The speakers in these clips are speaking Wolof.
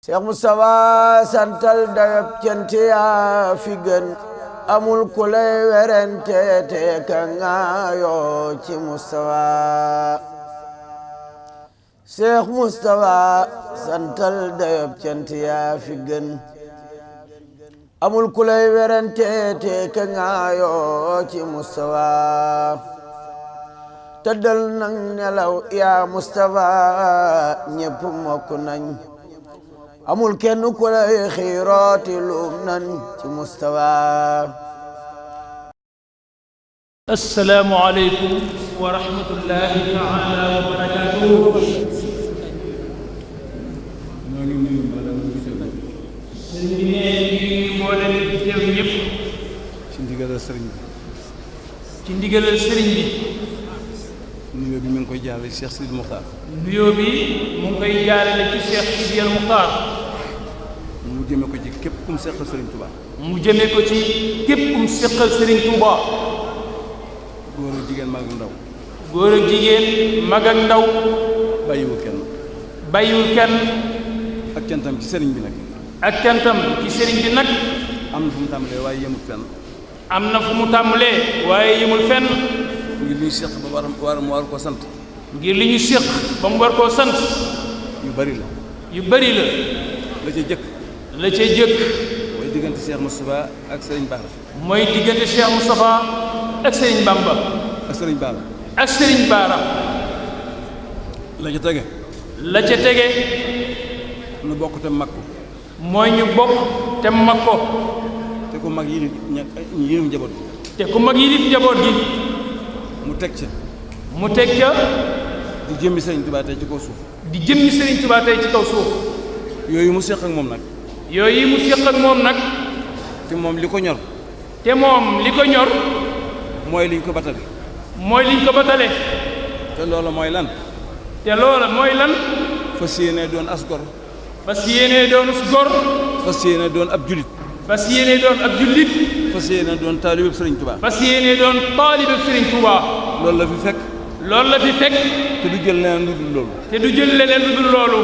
Cheikh Moustapha santal dayab cant yaa fi gën amul ku lay werante te ka ngaayoo ci Moustapha Cheikh Moustapha santal dayab cant yaa fi gën amul ku lay werante te ka ngaayoo ci Moustapha tëddal nang nelaw yaa Moustapha ñépp mokk nañ amul kenn ku lay xiirooti luum nan ci Moustapha. assalaamu aleykum wa rahmatullahi taala wa barakaatuh. ñoo ngi nuyu mboolem ñu teew. sëñ bi nee ñu mboolem ñu teew ñëpp. ci ndigalal sëriñ bi. ci ndigalal sëriñ bi. nuyoo bi mi ngi koy jaarale ci Cheikh Sidi Mokhtar. nuyoo bi mu ngi koy jaarale ci Cheikh Sidi al Mokhtar. mu jëme ko ci képp kum seqal sëriñ Touba. mu jëme ko ci képp kum seqal sëriñ Touba. góor ak jigéen mag ak ndaw. góor ak jigéen mag ak ndaw. bàyyiwul kenn. bàyyiwul kenn. ak cantam ci sëriñ bi nag. ak cantam ci sëriñ bi nag. am na fu mu tàmbalee waaye yemul fenn. am na fu mu tàmbalee waaye yemul fenn. ngir li ñu seq ba mu war koo sant. ngir li ñu seq ba mu war koo sant. yu bari la. yu bari la. la ca jëkk. la ca jëkk. mooy diggante Cheikh Moustapha ak Serigne Bara. mooy diggante Cheikh Moustapha ak Serigne Bamba. ak Serigne Bara. ak Serigne Bara. la ca tege. la ca tege. nu bokk te mag ko. mooy ñu bokk te mag ko. te ku mag yi yilif njaboot gi. te ku mag yilif njaboot gi. mu teg ca. mu teg ca. di jëmmi Serigne Touba tey ci kaw suuf. di jëmmi Serigne Touba tey ci kaw suuf. yooyu mu seq ak moom nag. yooyu mu seq ak moom nag. te moom li ko ñor. te moom li ko ñor. mooy liñ ko batale. mooy liñ ko batale. te loola mooy lan. te loola mooy lan. fas yéene doon as gor. fas yéene doon as gor. fas yéene doon ab julit. fas yéene doon ab jullit. fas yéene doon taalibeb Sëriñ Touba. fas yéene doon taalibeb Sëriñ Touba. loolu la fi fekk. loolu la fi fekk. te du jël leneen lu dul loolu. te du jël leneen lu dul loolu.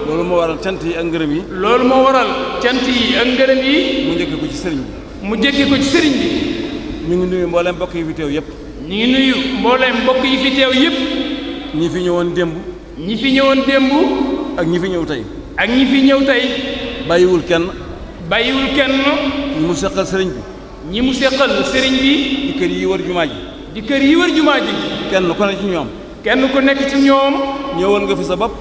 loolu moo waral cant yi ak ngërëm yi. loolu moo waral cant yi ak ngërëm yi. mu njëkk ko ci sëriñ bi. mu njëkk ko ci sëriñ bi. ñu ngi nuyu mboolem mbokk yi fi teew yëpp. ñu ngi nuyu mboolem mbokk yi fi teew yëpp. ñi fi ñëwoon démb. ñi fi ñëwoon démb. ak ñi fi ñëw tey. ak ñi fi ñëw tey. bàyyiwul kenn. bàyyiwul kenn. ñi mu seqal sëriñ bi. ñi mu seqal sëriñ bi. di kër yi wër jumaa ji. di kër yi wër jumaa ji. kenn ku ne ci ñoom. kenn ku nekk ci ñoom. ñëwal nga fi sa bopp.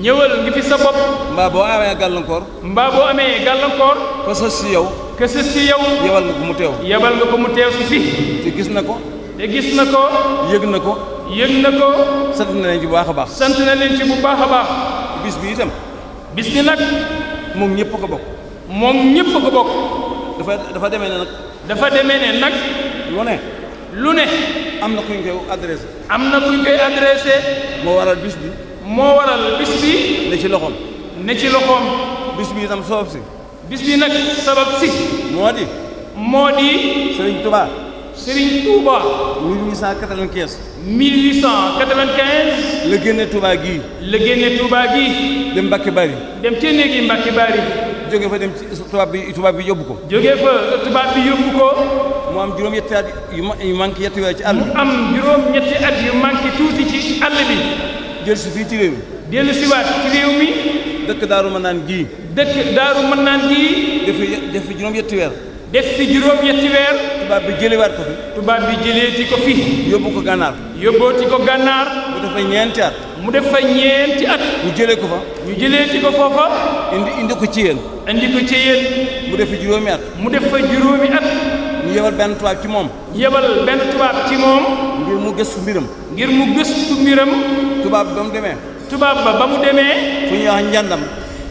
ñëwal nga fi sa bopp. mbaa boo amee gàllankoor. mbaa boo amee gàllankoor. fa sës si yow. ka sës si yow. yebal nga ko mu teew. yebal nga ko mu teew si fi. te gis na ko. te gis na ko. yëg na ko. yëg na ko. sant na leen ci bu baax a baax. sant na leen ci bu baax a baax. bis bi itam. bis bi nag. moom ñëpp ko bokk. moom ñëpp ko bokk. dafa demee ne nag. dafa demee ne nag. lu ne. lu ne. am na kuñ koy adressé. am na kuñ koy adressé. moo waral bis bi. moo waral bis bi. ne ci loxoom. ne ci loxoom. bis bi itam sabab si. bis bi nag sabab si. moo di. moo di. Serigne Touba. Serigne Touba. 1895. 1895. la génne Touba gii. la génne Touba gii. dem Mbacke Bari. dem ca néegi Mbacke Bari. jóge fa dem ci tubaab bi yóbbu ko. jóge fa tubaab bi yóbbu ko. mu am juróom-ñetti at yu manqué yetti weer ci àll bi. mu am juróom-ñetti at yu manqué tuuti ci àll bi. jël si fii ci réew mi. dellu siwaat ci réew mi. dëkk Daaru Manaan gii. dëkk Daaru Manaan gii. def fi juróom-ñetti weer. def fi juróom-ñetti weer. tubaab bi jëlewaat ko fi. tubaab bi jëleeti ko fi. yóbbu ko gànnaar. yóbbooti ko gànnaar. mu def fa ñeenti at. mu def fa ñeenti at. ñu jëlee ko fa. ñu jëleeti ko foofa. indi ko ci yéen. indi ko ci yéen. mu def fi juróomi at. mu def fa juróomi at. ñu yebal benn tubaab ci moom. yebal benn tubaab ci moom. ngir mu gëstu mbiram. ngir mu gëstu mbiram. tubaab bi ba mu demee. tubaab ba mu demee. fu ñuy wax njàndam.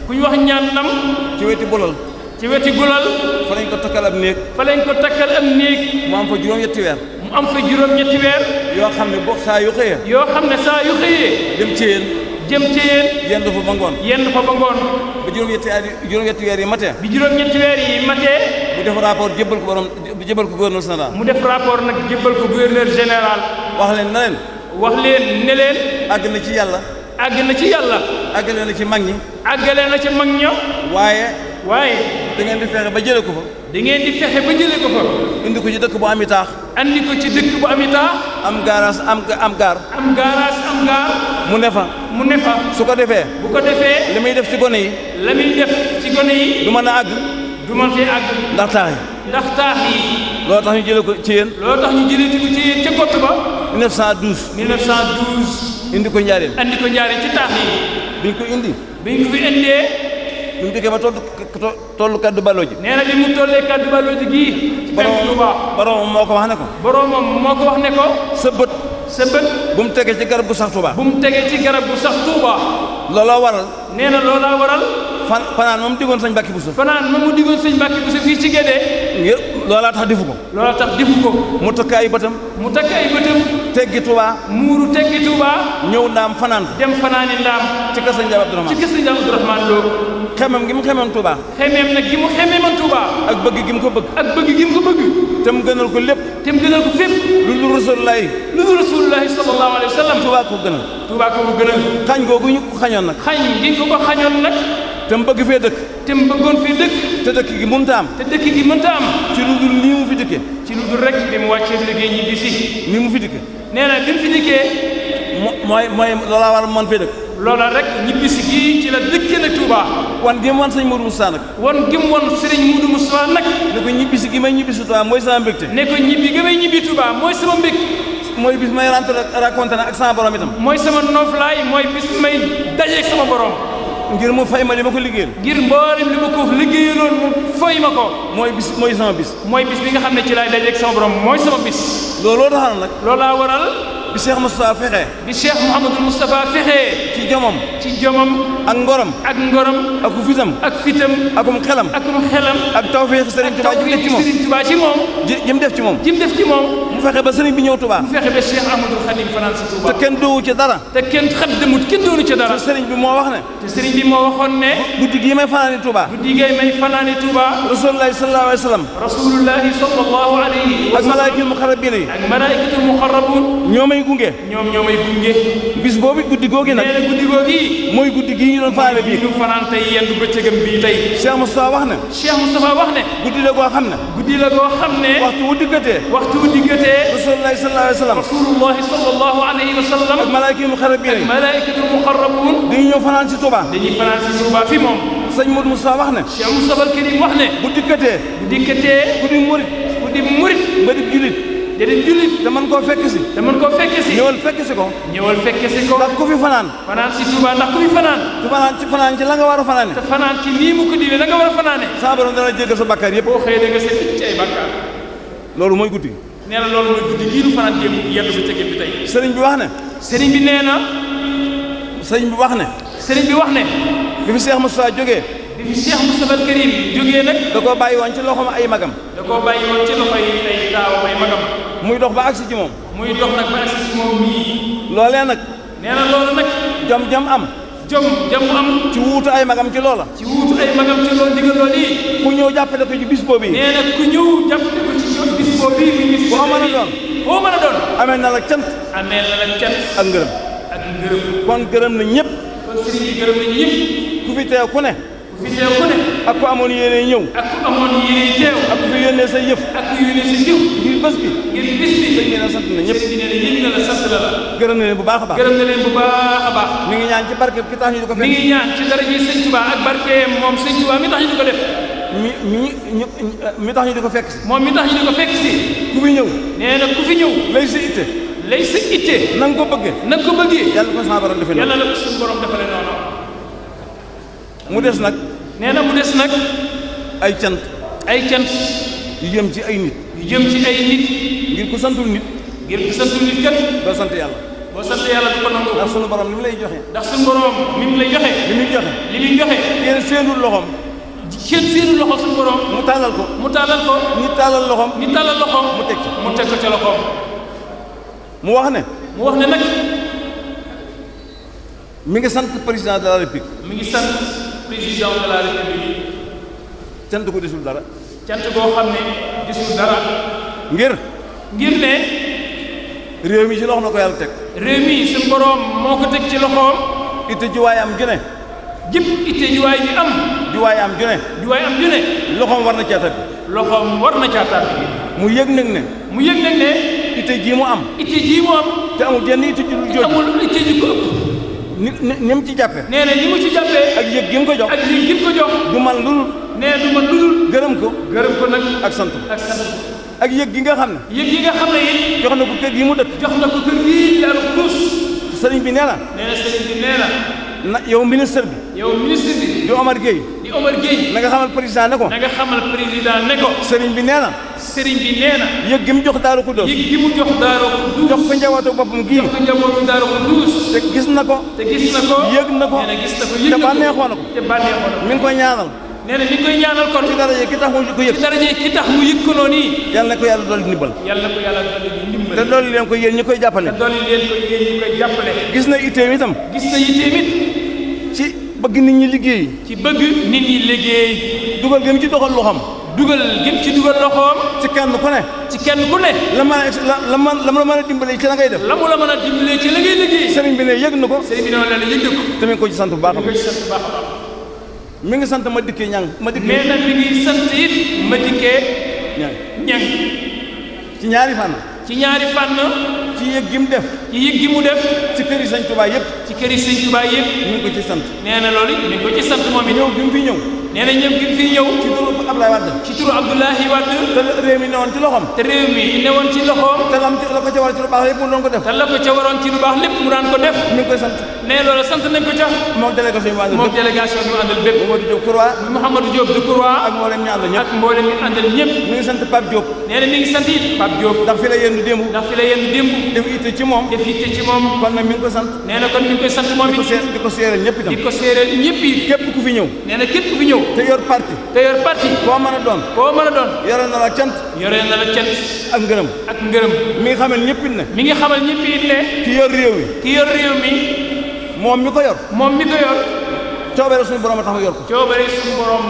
ku ñu wax ñaandam. ci weti bolol. ci weti gulal. fa lañ ko takkal ab néeg. fa lañ ko takkal am néeg. mu am fa juróom-ñetti weer. mu am fa juróom-ñetti weer. yoo xam ne boo saa yu xëyee. yoo xam ne saa yu xëyee. dem ci yéen. jëm ci yéen. yendu fa ba ngoon. yenn fa ba ngoon. ba juróom-ñetti weer yi matee. bi juróom-ñetti weer yi matee. mu def rapport jébbal ko gouverneur général. mu def rapport nag jébbal ko gouverneur général. wax leen na leen. wax leen ne leen. àgg na ci yàlla. àgg na ci yàlla. àggale na ci mag ñi. àggale na ci mag ña. waaye da ngeen di fexe ba jële ko fa. da ngeen di fexe ba jële ko fa. indi ko ci dëkk bu ami taax. andi ko ci dëkk bu ami taax. am gaaraas am gaar. am gaaraas am gaar. mu ne fa. su ko defee. bu ko defee. li muy def ci gone yi. la muy def ci gone yi. du mën a àgg. du mën fee àgg. ndax taax yi. ndax taax yi. loolu tax ñu jële ko ci yéen. loolu tax ñu jëlee ko ci yéen ca kott ba. 1912. indi ko njaareem. andi ko njaareem ci taax yi. biñ ko indi. biñ ko fi indee. bi mu dikkee ba tollu kaddu baloo ji. nee na bi mu tollee kaddu baloo ji gii. ci penku Tuubaa. boromam moo ko wax ne ko. boromam moo ko wax ne ko. sa bët. bu mu tegee ci garab gu sax Tuubaa. bu mu tegee ci garab gu sax Tuubaa. looloo waral. nee na loolaa waral. fanaan moom diggoon sëñ Mbàkke Buso. fanaan moom mu diggoon sëñ Mbàkke Buso fii ci Gédé. ngir loolaa tax defu ko. mu takk ay bëtam. teggi Tuubaa. muuru teggi Tuubaa. ñëw ndaam fanaan. dem fanaani ndaam. ci kër sëñ Abdourahmane. ci kër sëñ Abdourahmane Lo. xemem gi mu xemeem Tuubaa. xemeem nag gi mu xemeeman Tuubaa. ak bëgg gi mu ko bëgg. te mu gënal ko lépp. te mu gënal ko fépp. lu dul Rasulullaahi sallallahu alayhi wa sallam. Tuubaa ko gënal. xañ googu ñu ko xañoon nag. xañ gi ko xañoon nag. te mu bëgg fee dëkk. te mu bëggoon fee dëkk. te dëkk gi mënta am. ci lu dul nii mu fi dikkee. ci lu dul rek bi mu wàccee liggéey ñibbi si. nii mu fi dikkee. nee na bi mu fi dikkee. mooy loolaa war a mën fee dëkk. loola rek ñibbi si gii ci la dëkkee nag Touba. wan gi mu wan sëñ Modou Moustapha nag. wan gi mu wan sëriñ Modou Moustapha nag. ne ko ñibbi si gi may ñibbi si Touba mooy sama mbégte. ne ko ñibbi gi may ñibbi Touba mooy sama mbég. mooy bis may raconté ak sama borom itam. mooy sama noflaay mooy bis may dajeeg sama borom. ngir mu fay ma li ma ko liggéeyal. ngir mboolem li ma ko liggéeyaloon mu fay ma ko. mooy sama bis. mooy bis bi nga xam ne ci laay dajeeg sama borom mooy sama bis. looloo taxal nag. loolaa waral. bi Cheikh Moustapha fexee. bi Cheikh Mouhamadou Moustapha fexee. ci jomam. ak ngorom. ak fitam. akum xelam. ak tawfeex Serigne Touba ci moom. jim def ci moom. mu fexe ba Serigne bi ñëw Touba. mu fexe ba Cheikh Ahmadou Khadim fanaan si Touba. te kenn doowu ci dara. te kenn xaddamut kenn doonu ci dara. te Serigne bi moo wax ne. waxoon ne. guddi gii may fanaani Touba. Rasulullahi sallallahu alayhi wa sallam. ak malaayikatul muqarrabiin yi. ñoo may gunge. bis boobu guddi googi nag. nee na guddi googi. mooy guddi gii ñu doon fanaane bii. ñu fanaan tey yendu bëccëgam bii tey. Cheikh Moustapha wax ne. guddi la goo xam ne. waxtu wu diggatee. Rasulullahi sallallahu alayhi wa sallam. ak malaayikatul muqarrabuun. dañuy ñëw fanaan si Touba. fi moom. sëñ Modou Moustapha wax ne. Cheikh Moustapha al Karim wax ne. bu dikkatee. ku di murit. nga di julit. te mën koo fekk si. ñëwal fekk si ko. ndax ku fi fanaan. si Touba ndax ku fi fanaan. te fanaan ci la nga war a fanaane. te fanaan ci nii mu ko diwee la nga war a fanaane. sa borom dana jéggal sa bakkaar yëpp. boo xëyee da nga seet ci ay bakkaar. loolu mooy guddi. nee na loolu mooy guddi gii nu fanaan jéem yendu ba tëgg bi tey. sëriñ bi wax ne. sëriñ bi wax ne. bi fi Cheikh Moustapha jógee. bi fi Cheikh Moustapha al Karim jógee nag. da koo bàyyi woon ci loxoom ay magam. ay taawam ay magam. muy dox ba agsi ci moom. nii. loolee nag. nee na loolu nag. jom am. ci wuutu ay magam ci loola. ndigal loolu yi. ku ñëw jàppale ko ci bis boobu yi. nee na ku ñëw jàppale ko ci bis boobu yi. boo mën a doon. amee na la cant. ak ngërëm. kon gërëm na ñëpp. ku fi teew ku ne. ak ku amoon yéene ñëw. ak ku fi yónnee sa yëf. ngir bés bi. sëñ bi na sant na ñëpp. gërëm na leen bu baax a baax. mi ngi ñaan ci barke ki tax ñu di ko fekk. mi ngi ñaan ci dara ji sëñ Touba ak barke moom sëñ Touba mi tax ñu di ko def. mi tax ñu di ko fekk si. moom mi tax ñu di ko fekk si. ku fi ñëw. nee na ku fi ñëw. lay sa itte. na nga ko bëggee. yàlla ko sama borom defee noonu. yàlla la ko suñu borom defalee noonu. mu des nag. nee na mu des nag. ay cant. yu jëm ci ay nit. ngir ku santul nit. kat. doo sant yàlla. du ko nangu. ndax sunu borom li mu lay joxe. li muy joxe. kenn seenul loxoom. suñu borom. mu tàllal ko. ñu tàllal loxoom. mu teg ko ca loxoom. mu wax ne. nag. mi ngi sant président de la république. cant ko desul dara. cant boo xam ne desul dara. ngir ne. réew mi ci loxoom la ko yàlla teg. réew mi suñu borom moo ko teg ci loxoom. itte juwaay am ju ne jëpp itte juwaay bi am juwaay am ju ne loxoom war na caa tàbbi loxoom war na caa tàbbi mu yëg nag ne itte ji mu am te amul jenn itte ju jooju amul itte ji ko ëpp ni mu ci jàppe nee na ni mu ci jàppee ak yëg gi mu ko jox du man lu dul gërëm ko nag ak sant ak yëg gi nga xam ne it jox na ko kër gi mu dëkk jox na ko kër gi Daaru Xudoos sëriñ bi nee na yow ministre bi di Omar Gueye na nga xamal président ne ko sëriñ bi nee na yëg gi mu jox Daaru Xudoos jox ko njabootu boppam gii te gis na ko yëg na ko te bànneexoo na ko mi ngi koy ñaanal nee na mi ngi koy ñaanal kon ci daraje ki tax mu ko yëg ci daraje ki tax mu yëg ko noonu yàlla na ko yàlla dolli ndimbal te dolli leen ko yéen ñi koy jàppale gis na itteem itam ci bëgg nit ñi liggéey dugal gën ci doxal loxoom ci kenn ku ne la mën a dimbalee ci la ngay def liggéey sëriñ bi ne yëg na ko te mi ngi ko ci sant bu baax mi ngi sant ma dikkee ñang mais nag mi ngi sant it ma dikkee ñang ci ñaari fànn ci yëg gi mu def ci kër yi Sëñ Tuubaa yëpp mi ngi ko ci sant nee na loolu mi ngi ko ci sant moom it ñëw bi mu fi ñëw nee na ñëw gi mu fi ñëw ci turu Abdoulaye Wade te réew mi newoon ci loxoom te la ko ca war ci lu baax lépp mu doon ko def mu daan ko def mi ngi koy sant nee loolu sant nañ ko ca moom délégation bi mu àndal bépp Mamadou Diop Courroy Mouhamadou Diop de Courroy ak mboolem ñu àndal ñëpp ak mboolem ñu àndal ñëpp mi ngi sant Pape Diop nee na mi ngi sant it Pape Diop ndax fi la yendu démb def itte ci moom kon nag mi ngi ko sant nee na kon mi ngi koy sant moom it di ko séeréel ñëpp itam képp ku fi ñëw nee na képp ku fi ñëw te yor parti koo mën a doon yore na la cant ak ngërëm mi ngi xamal ñëpp it ne ki yor réew mi moom mi ko yor coobare suñu borom a tax mu yor ko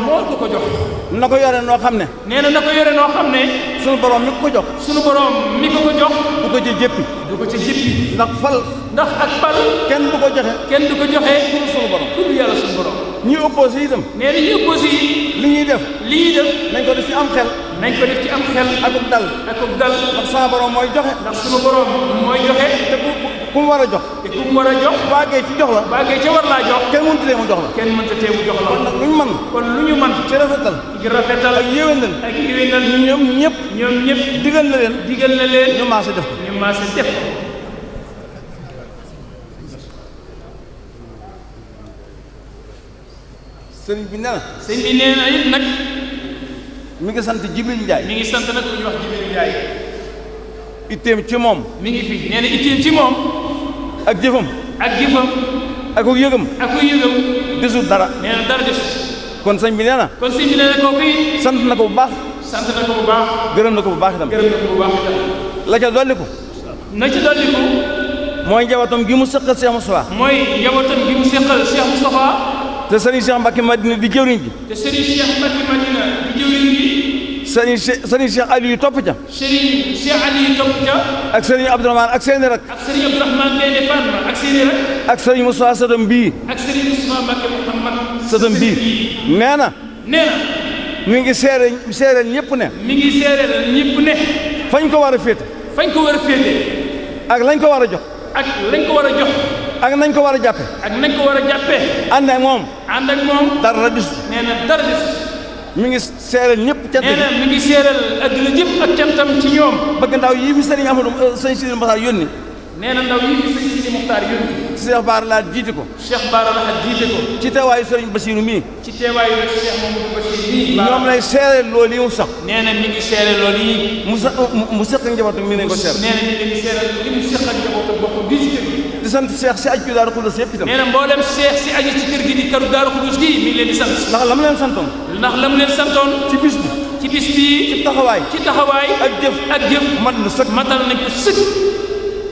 moo ko jox na ko yore noo xam ne nee na ko yore noo xam ne suñu borom mi ko jox du ko ci jéppi ndax ak fal kenn du ko joxe ku dul yàlla suñu borom ñi opposé itam nee na ñi opposé yi li ñuy def nañ ko def ci am xel akub dal ndax sama borom mooy joxe te ku mu war a jox bu àggee ci jox la bu àggee ca war laa jox kenn mënut tee mu jox la kon nag lu ñu mën ci rafetal ak yéwénal ñoom ñëpp digal na leen ñu maase def ko sëriñ bi nee na it nag mi ngi sant Jibril Ndiaye mi ngi sant nag ku ñuy wax Jibril Ndiaye itteem ci moom mi ngi fi nee na itteem ci moom ak jëfam ak yëgam desul dara nee na dara desul kon sëñ bi nee na kooku it sant na ko bu baax gërëm na ko bu baax itam la ca dolliku mooy njabootam gi mu sëqal Cheikh Moustapha te sëriñ Cheikh Mbacke Madina di jëwriñ ji sëriñ Cheikh Aliou topp ca ak sëriñ Abdourahmane ak seeni rak ak sëriñ Moussa sëtam bii nee na mi ngi seereel ñëpp ne fañ ko war a féete ak lañ ko war a jox ak nañ ko war a jàppe ànd ak moom dara dis mi ngi seeral ñëpp cant nee na mi ngi seeral adduna jëpp ak cantam ci ñoom bëgg ndaw yi fi sëriñ Amadou sëñ Sidi Mokhtar yónni nee na ndaw yi fi sëñ Sidi Mokhtar yónni Cheikh Bara Lahad jiite ko ci teewaayu sëriñ Bassirou mii Cheikh Mamadou Bassirou mii ñoom lay seeral loolu yi mu sax nee na mi ngi seeral loolu yi mu seq njabootam mi nañ ko seeral nee na mi ngi seeral li mu seq ak njabootam boppam di ci kër gi di sant Cheikh si aju Daaru Xudoos yëpp itam nee na mboolem Cheikh si aju ci kër gi di këru Daaru Xudoos gi mi ngi leen di sant ndax la mu leen santoon ci bis bi ci taxawaay ak jëf matal nañ ko sëkk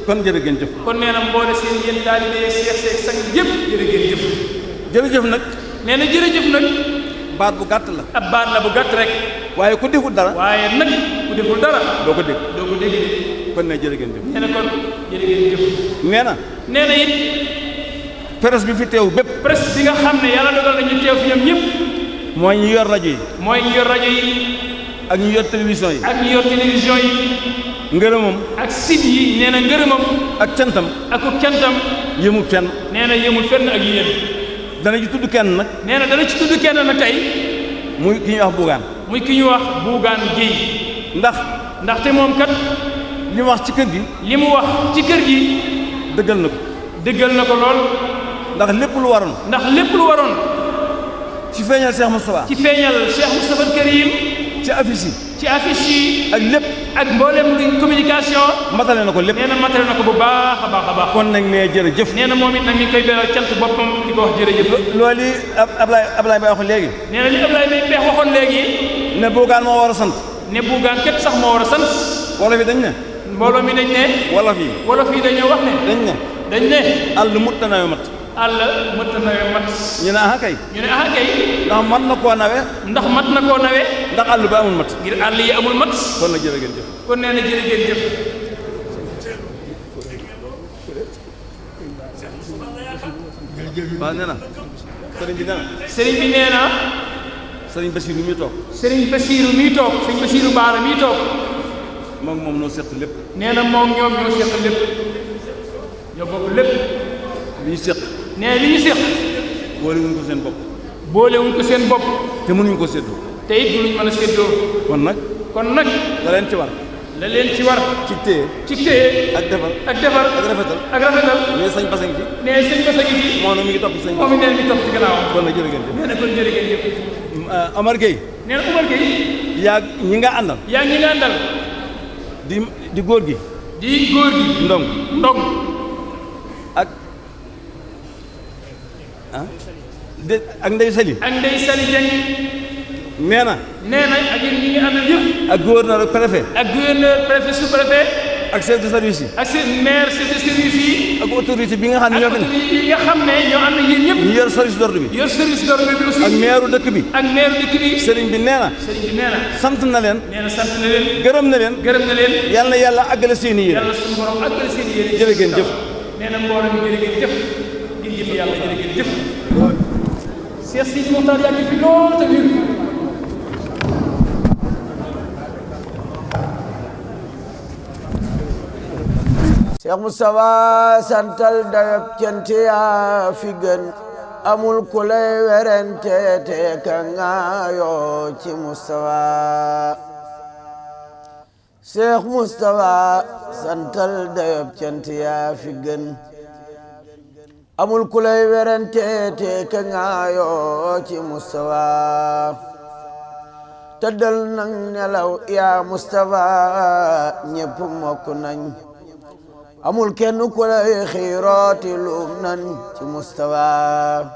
kon jërë ngeen jëf kon nee na mboole seen yéen taalibe Cheikh seeg sang yëpp jërëjëf nag nee na jërëjëf nag baat bu gàtt la ab baat la bu gàtt rek waaye ku deful dara doo ko dégg kon ne jërë ngeen jëf nee na kon jërë ngeen jëf nee na it presse bi fi teew bépp. presse bi nga xam ne yàlla dogal na ñu teew fi ñoom ñëpp. mooy ñu yor rajo yi. mooy ñu yor rajo yi. ak ñu yor télévision yi. ak ñu yor télévision yi. ngërëmam. ak site yi nee na ngërëmam. ak cantam. ak cantam. yëmul fenn. nee na yëmul fenn ak yéen. dana ci tudd kenn nag. nee na dana ci tudd kenn nag tey. muy ki ñuy wax Bougane. muy ki ñuy wax Bougane Gueye. ndaxte moom kat. li mu wax ci kër gi. li mu wax ci kër gi. dëggal na ko. dëggal na ko lool. ndax lépp lu waroon. ci feeñal Cheikh Moustapha. ci feeñal Cheikh Moustapha Karim. ci affiche yi. ci affiche yi. ak lépp. ak mboolem luy communication. matale na ko lépp. nee na matale na ko bu baax a baax a baax. kon nag nee jërëjëf. nee na moom it nag mi ngi koy beral cant boppam di ko wax jërëjëf. loolu yi Ablaye Mbaye waxoon léegi. nee na li Ablaye Mbaye waxoon léegi. ne Bougane moo war a sant. ne Bougane képp sax moo war a sant. wolof yi dañ ne. mbooloo mi dañ ne. wolof yi dañoo wax ne. dañ ne. àll mutta nawe mat. àll mëtt nawe mat. ñu ne aha kay. ndax mat na koo nawe. ndax àll ba amul mat. ngir àll yi amul mat. kon nag jërë ngeen jëf. kon nee na jërë ngeen jëf. waaw nee na. sëriñ bi nee na. sëriñ Basiiru mii toog. sëriñ Basiiru Baara mii toog. moom noo seq lépp. nee na moom ñoom ñoo seq lépp. ñoo bokk lépp. li ñu seq. nee li ñu seq. boolewuñ ko seen bopp. boolewuñ ko seen bopp. te mënuñ ko séddoo. te it mënuñ mën a séddoo. kon nag. la leen ci war. ci téye. ak defar. ak rafetal. nee sëñ Bassang ci. moom nag mi ngi topp sëñ. moom it nee mi topp ci gannaawam. kon nag jërë ngeen jëf. nee na kon jërë ngeen jëf. Omar Gueye. nee na Omar Gueye. yaa ñi nga àndal. di góor gi. ndong. ak Ndeye Sali. Dieng. nee na. ak yéen ñi ngi àndal yëpp. ak gouverneur ak préfet. sous-préfet. ak chef de service yi. ak seen maire chef de service yi. ak autorité bi nga xam ne ñoo fi ne. yi nga xam ne ñoo ànd ak yéen ñëpp. ñu yor service d'ordre bi. aussi. ak maire dëkk bi. sëriñ bi nee na. sant na leen. gërëm na leen. yàlla na yàlla àggale seen i yéene. jërë ngeen jëf. nee na mbooloo mi jërë ngeen jëf. ngir jëf yàlla jërë ngeen jëf. Cheikh Sidi Mokhtar yaa ngi fi lool te wér. Cheikh Moustapha santal dayob cant yaa fi gën amul ku lay werante te ka ngaayoo ci Moustapha. Cheikh Moustapha santal dayob cant yaa fi gën amul ku lay werante te ka ngaayoo ci Moustapha. tëddal nang nelaw yaa Moustapha ñépp mokk nañ amul kenn ku lay xiirooti luum nan ci Moustapha.